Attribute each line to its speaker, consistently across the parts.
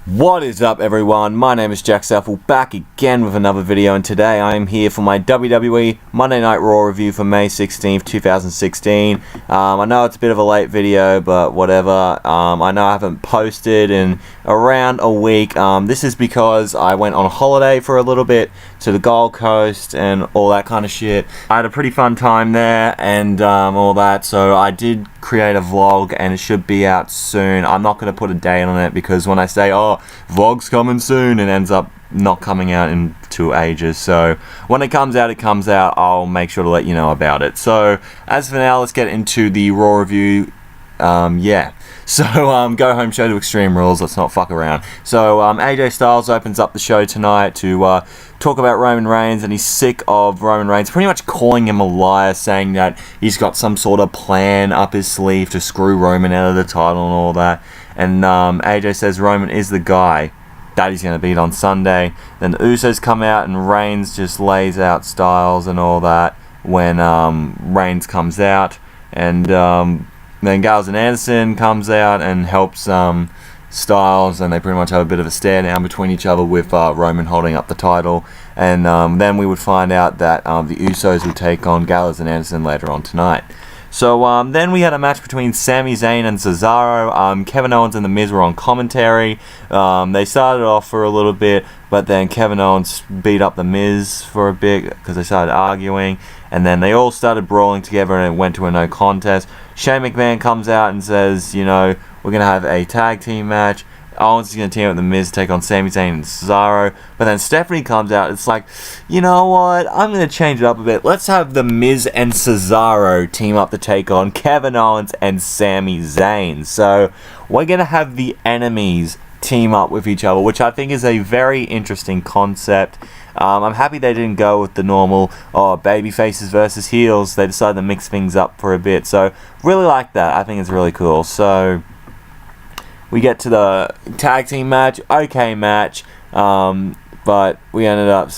Speaker 1: What is up, everyone? My name is Jack Southall, back again with another video, and today I am here for my WWE Monday Night Raw review for May 16th, 2016. I know it's a bit of a late video, but whatever. I know I haven't posted in around a week. This is because I went on holiday for a little bit to the Gold Coast and all that kind of shit. I had a pretty fun time there and all that, so I did create a vlog and it should be out soon. I'm not going to put a date on it because when I say, oh, vlog's coming soon, it ends up not coming out in 2 ages. So when it comes out, I'll make sure to let you know about it. So as for now, let's get into the Raw review. So go home show to Extreme Rules. Let's not fuck around. So AJ Styles opens up the show tonight to talk about Roman Reigns, and he's sick of Roman Reigns pretty much calling him a liar, saying that he's got some sort of plan up his sleeve to screw Roman out of the title and all that. And AJ says Roman is the guy that he's going to beat on Sunday. Then the Usos come out and Reigns just lays out Styles and all that when Reigns comes out. And then Gallows and Anderson comes out and helps Styles, and they pretty much have a bit of a stare down between each other with Roman holding up the title. And then we would find out that the Usos would take on Gallows and Anderson later on tonight. So then we had a match between Sami, Zayn, and Cesaro. Kevin Owens and The Miz were on commentary. They started off for a little bit, but then Kevin Owens beat up The Miz for a bit because they started arguing. And then they all started brawling together and it went to a no contest. Shane McMahon comes out and says, you know, we're going to have a tag team match. Owens is going to team up with The Miz to take on Sami Zayn and Cesaro. But then Stephanie comes out. It's like, you know what? I'm going to change it up a bit. Let's have The Miz and Cesaro team up to take on Kevin Owens and Sami Zayn. So we're going to have the enemies team up with each other, which I think is a very interesting concept. I'm happy they didn't go with the normal, baby faces versus heels. They decided to mix things up for a bit. So really like that. I think it's really cool. So we get to the tag team match. Okay match. But we ended up...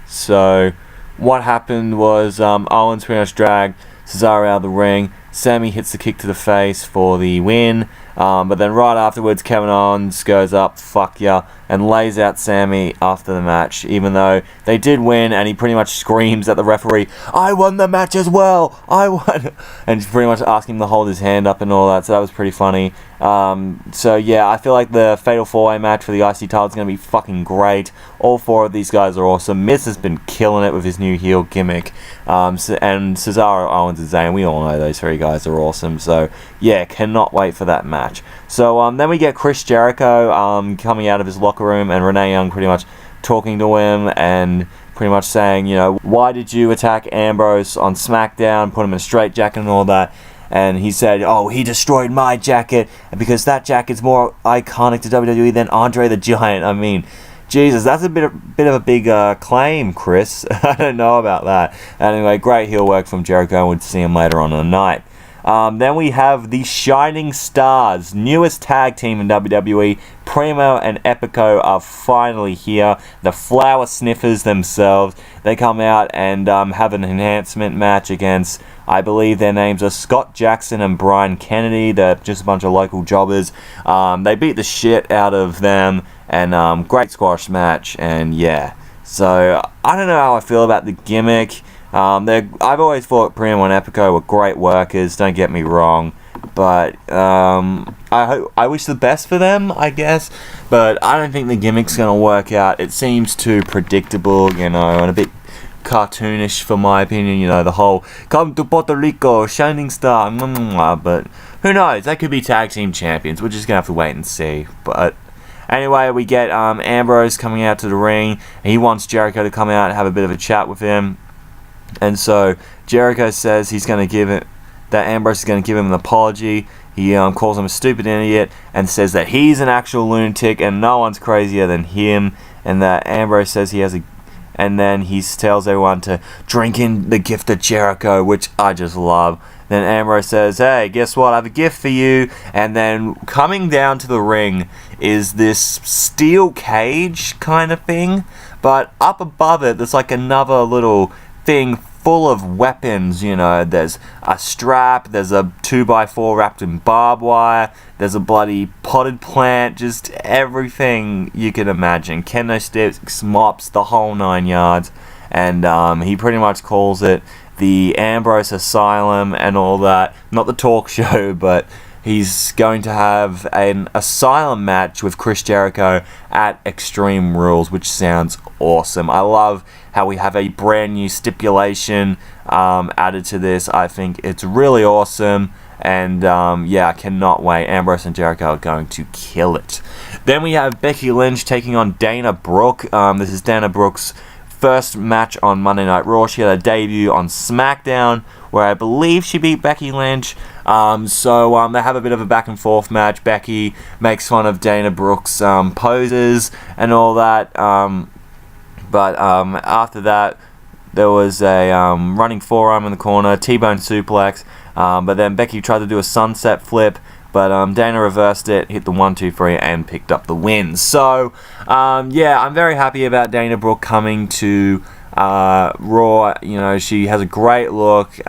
Speaker 1: So what happened was Owens pretty much dragged Cesaro out of the ring. Sami hits the kick to the face for the win. But then right afterwards, Kevin Owens goes up, fuck ya, and lays out Sami after the match, even though they did win, and he pretty much screams at the referee, I won the match as well, I won, and pretty much asking him to hold his hand up and all that, so that was pretty funny. So yeah, I feel like the Fatal 4-Way match for the IC title is going to be fucking great. All 4 of these guys are awesome. Miz has been killing it with his new heel gimmick, and Cesaro, Owens, and Zayn, we all know those 3 guys are awesome, so yeah, cannot wait for that match. So then we get Chris Jericho coming out of his locker room, and Renee Young pretty much talking to him and pretty much saying, you know, why did you attack Ambrose on SmackDown, put him in a straitjacket and all that? And he said, oh, he destroyed my jacket because that jacket's more iconic to WWE than Andre the Giant. I mean, Jesus, that's a bit of a big claim, Chris. I don't know about that. Anyway, great heel work from Jericho, and we'll see him later on in the night. Then we have the Shining Stars, newest tag team in WWE. Primo and Epico are finally here. The flower sniffers themselves. They come out and have an enhancement match against, I believe their names are Scott Jackson and Brian Kennedy. They're just a bunch of local jobbers. They beat the shit out of them, and great squash match, and yeah. So I don't know how I feel about the gimmick. I've always thought Primo and Epico were great workers, don't get me wrong, but I wish the best for them, I guess, but I don't think the gimmick's going to work out. It seems too predictable, you know, and a bit cartoonish for my opinion, you know, the whole come to Puerto Rico, Shining Star, but who knows, they could be tag team champions. We're just going to have to wait and see. But anyway, we get Ambrose coming out to the ring. He wants Jericho to come out and have a bit of a chat with him. And so Jericho says he's going to give it, that Ambrose is going to give him an apology. He calls him a stupid idiot and says that he's an actual lunatic and no one's crazier than him. And that Ambrose says he has a, and then he tells everyone to drink in the gift of Jericho, which I just love. Then Ambrose says, hey, guess what? I have a gift for you. And then coming down to the ring is this steel cage kind of thing. But up above it, there's like another little thing full of weapons. You know, there's a strap, there's a 2x4 wrapped in barbed wire, there's a bloody potted plant, just everything you can imagine. Kendo sticks, mops, the whole 9 yards. And he pretty much calls it the Ambrose Asylum and all that. Not the talk show, but he's going to have an Asylum match with Chris Jericho at Extreme Rules, which sounds awesome. I love how we have a brand new stipulation added to this. I think it's really awesome. And yeah, I cannot wait. Ambrose and Jericho are going to kill it. Then we have Becky Lynch taking on Dana Brooke. This is Dana Brooke's first match on Monday Night Raw. She had a debut on SmackDown, where I believe she beat Becky Lynch. So they have a bit of a back and forth match. Becky makes fun of Dana Brooke's poses and all that. But after that, there was a running forearm in the corner, T-bone suplex. But then Becky tried to do a sunset flip, but Dana reversed it, hit the 1, 2, 3, and picked up the win. So, yeah, I'm very happy about Dana Brooke coming to Raw. You know, she has a great look.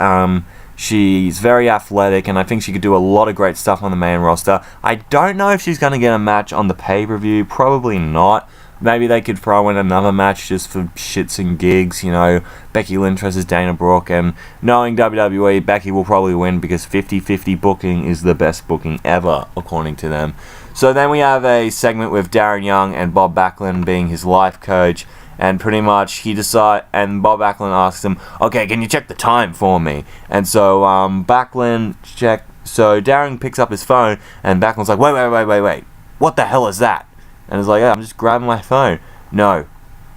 Speaker 1: She's very athletic, and I think she could do a lot of great stuff on the main roster. I don't know if she's going to get a match on the pay-per-view. Probably not. Maybe they could throw in another match just for shits and gigs, you know, Becky Lynch versus Dana Brooke, and knowing WWE, Becky will probably win because 50-50 booking is the best booking ever, according to them. So then we have a segment with Darren Young and Bob Backlund being his life coach, and pretty much and Bob Backlund asks him, okay, can you check the time for me? And so so Darren picks up his phone, and Backlund's like, wait, what the hell is that? And it's like, yeah, I'm just grabbing my phone. No,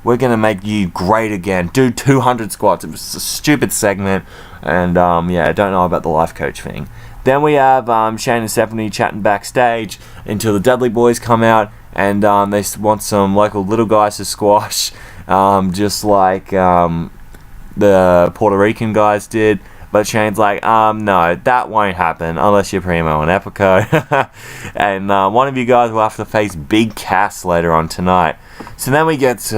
Speaker 1: we're going to make you great again. Do 200 squats. It was a stupid segment. And, yeah, I don't know about the life coach thing. Then we have Shane and Stephanie chatting backstage until the Dudley Boys come out. And they want some local little guys to squash. Just like the Puerto Rican guys did. But Shane's like, no, that won't happen unless you're Primo and Epico. And one of you guys will have to face Big Cass later on tonight. So then we get to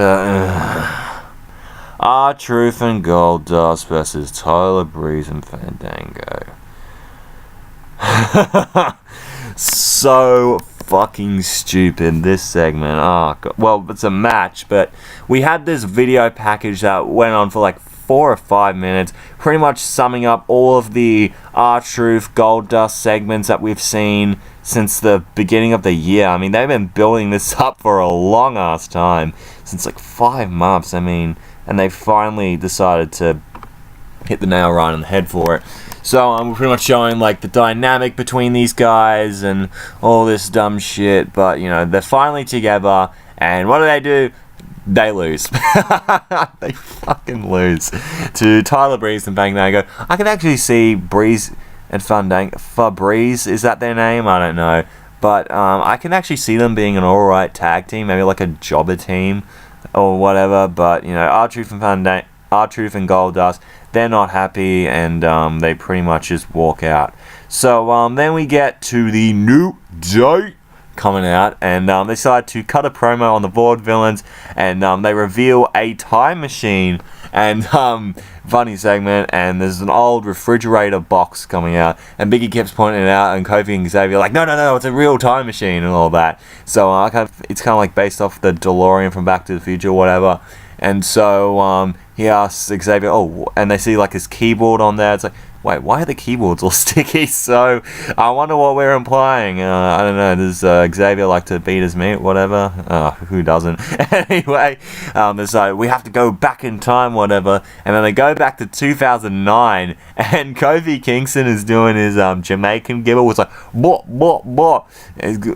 Speaker 1: R-Truth and Goldust versus Tyler Breeze and Fandango. So fucking stupid, this segment. Oh, God. Well, it's a match, but we had this video package that went on for like 4 or 5 minutes, pretty much summing up all of the R-Truth Goldust segments that we've seen since the beginning of the year. I mean, they've been building this up for a long ass time, since like 5 months. I mean, and they finally decided to hit the nail right on the head for it. So we're pretty much showing like the dynamic between these guys and all this dumb shit. But you know, they're finally together, and what do? They lose. They fucking lose to Tyler Breeze and Fandango. I can actually see Breeze and Fandango. Fabrice, is that their name? I don't know. But I can actually see them being an alright tag team, maybe like a jobber team or whatever. But you know, R-Truth and Goldust, they're not happy, and they pretty much just walk out. So then we get to the New Day coming out, and they decide to cut a promo on the Vaudevillains, and they reveal a time machine, and funny segment, and there's an old refrigerator box coming out, and Biggie keeps pointing it out, and Kofi and Xavier are like, no, it's a real time machine, and all that. So it's kind of like based off the DeLorean from Back to the Future or whatever. And so he asks Xavier, and they see like his keyboard on there. It's like, wait, why are the keyboards all sticky? So I wonder what we're implying. I don't know. Does Xavier like to beat his meat? Whatever. Who doesn't? Anyway, there's we have to go back in time, whatever. And then they go back to 2009, and Kofi Kingston is doing his Jamaican giggle. It's like, blah.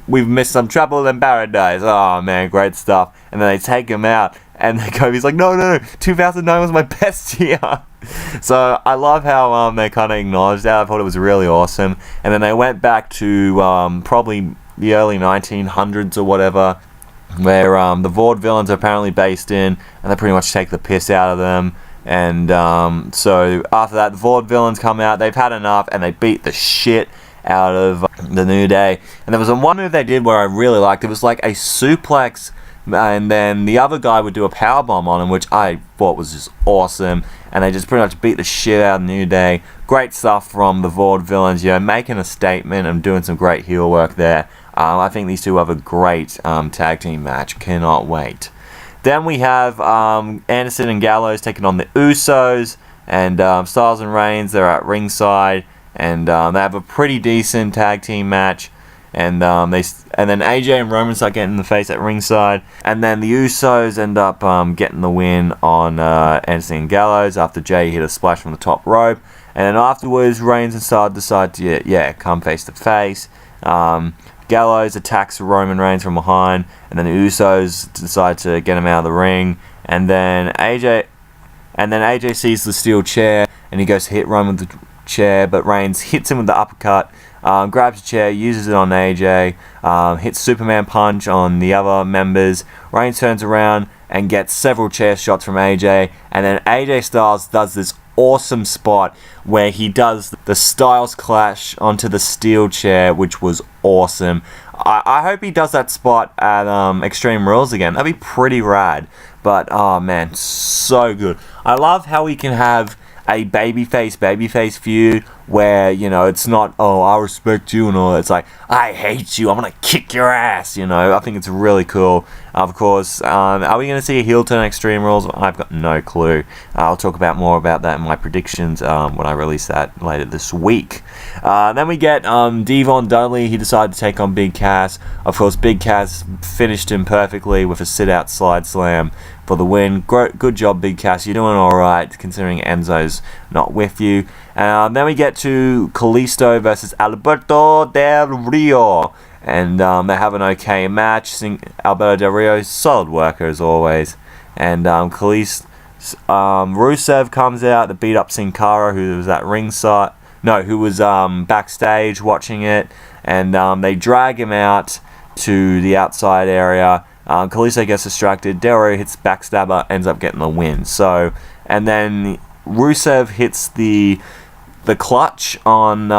Speaker 1: We've missed some trouble in paradise. Oh man, great stuff. And then they take him out, and Kofi's like, no, 2009 was my best year. So I love how they kind of acknowledged that. I thought it was really awesome. And then they went back to probably the early 1900s or whatever, where the Vaudevillains are apparently based in, and they pretty much take the piss out of them. And so after that, the Vaudevillains come out. They've had enough, and they beat the shit out of the New Day. And there was one move they did where I really liked. It was like a suplex and then the other guy would do a powerbomb on him, which I thought was just awesome. And they just pretty much beat the shit out of New Day. Great stuff from the Vaudevillains, making a statement and doing some great heel work there. I think these two have a great tag team match. Cannot wait. Then we have Anderson and Gallows taking on the Usos, and Styles and Reigns, they're at ringside, and they have a pretty decent tag team match. And then AJ and Roman start getting in the face at ringside, and then the Usos end up getting the win on Anderson and Gallows after Jay hit a splash from the top rope. And then afterwards, Reigns and Styles decide to come face to face. Gallows attacks Roman Reigns from behind, and then the Usos decide to get him out of the ring. And then AJ sees the steel chair, and he goes to hit Roman with the chair, but Reigns hits him with the uppercut. Grabs a chair, uses it on AJ, hits Superman punch on the other members. Reigns turns around and gets several chair shots from AJ, and then AJ Styles does this awesome spot where he does the Styles Clash onto the steel chair, which was awesome. I hope he does that spot at Extreme Rules again. That'd be pretty rad. But oh man, so good. I love how he can have a babyface feud where, it's not, oh, I respect you and all. It's like, I hate you, I'm gonna kick your ass, I think it's really cool. Of course, are we gonna see a heel turn Extreme Rules? I've got no clue. I'll talk more about that in my predictions when I release that later this week. Then we get Devon Dudley. He decided to take on Big Cass. Of course, Big Cass finished him perfectly with a sit-out slide slam for the win. Good job, Big Cass. You're doing alright, considering Enzo's not with you. Then we get to Kalisto versus Alberto Del Rio. And they have an okay match. Alberto Del Rio, solid worker as always. And Kalisto, Rusev comes out to beat up Sin Cara, who was at ringside. No, who was backstage watching it. And they drag him out to the outside area. Kalisto gets distracted. Del Rio hits backstabber, ends up getting the win. So, and then Rusev hits the clutch on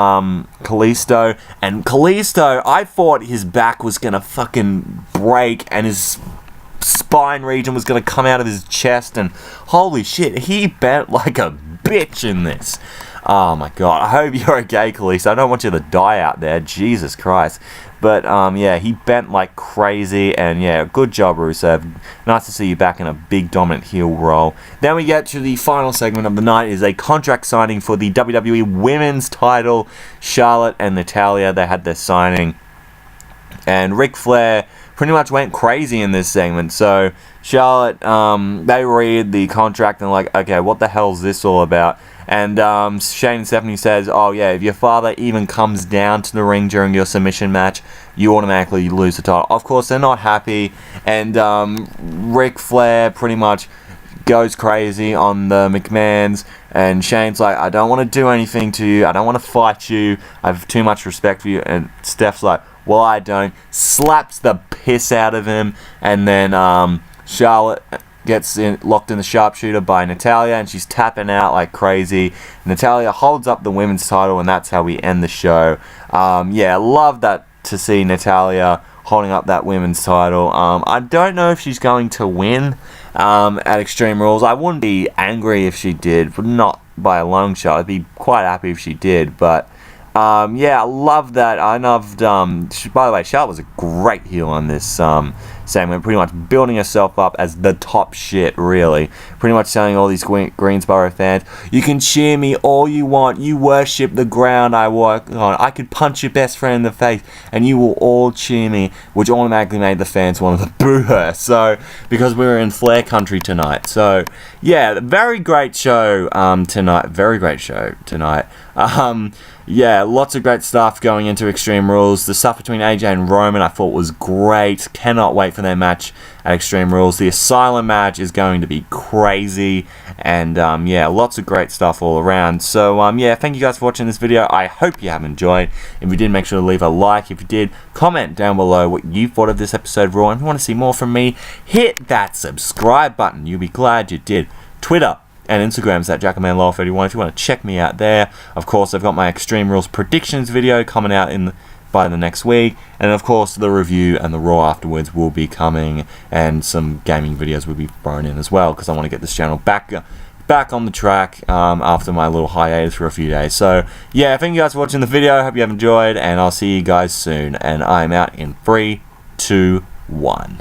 Speaker 1: Kalisto, and Kalisto, I thought his back was gonna fucking break and his spine region was gonna come out of his chest, and holy shit, he bent like a bitch in this. Oh my god, I hope you're okay, Kalisto. I don't want you to die out there, Jesus Christ. But he bent like crazy, and good job, Rusev. Nice to see you back in a big dominant heel role. Then we get to the final segment of the night. Is a contract signing for the WWE Women's title. Charlotte and Natalya, they had their signing, and Ric Flair pretty much went crazy in this segment. So Charlotte, they read the contract and like, okay, what the hell is this all about? And Shane and Stephanie says, oh yeah, if your father even comes down to the ring during your submission match, you automatically lose the title. Of course, they're not happy, and Ric Flair pretty much goes crazy on the McMahons, and Shane's like, I don't want to do anything to you, I don't want to fight you, I have too much respect for you, and Steph's like, well, I don't, slaps the piss out of him, and then Charlotte gets locked in the sharpshooter by Natalya, and she's tapping out like crazy. Natalya holds up the women's title, and that's how we end the show. Love that, to see Natalya holding up that women's title. I don't know if she's going to win at Extreme Rules. I wouldn't be angry if she did, but not by a long shot. I'd be quite happy if she did, but I love that. I loved, by the way, Charlotte was a great heel on this segment, pretty much building herself up as the top shit, really. Pretty much telling all these Greensboro fans, you can cheer me all you want, you worship the ground I walk on, I could punch your best friend in the face, and you will all cheer me, which automatically made the fans want to boo her, so, because we were in Flair country tonight. So, yeah, very great show tonight, very great show tonight. Lots of great stuff going into Extreme Rules. The stuff between AJ and Roman I thought was great. Cannot wait for their match at Extreme Rules. The Asylum match is going to be crazy. And lots of great stuff all around. So thank you guys for watching this video. I hope you have enjoyed. If you did, make sure to leave a like. If you did, comment down below what you thought of this episode of Raw. And if you want to see more from me, hit that subscribe button. You'll be glad you did. Twitter and Instagram's at JackamanLaw31 if you want to check me out there. Of course, I've got my Extreme Rules predictions video coming out in by the next week, and of course the review and the Raw afterwards will be coming, and some gaming videos will be thrown in as well, because I want to get this channel back on the track after my little hiatus for a few days. So yeah, thank you guys for watching the video. Hope you have enjoyed, and I'll see you guys soon, and I'm out in 3, 2, 1.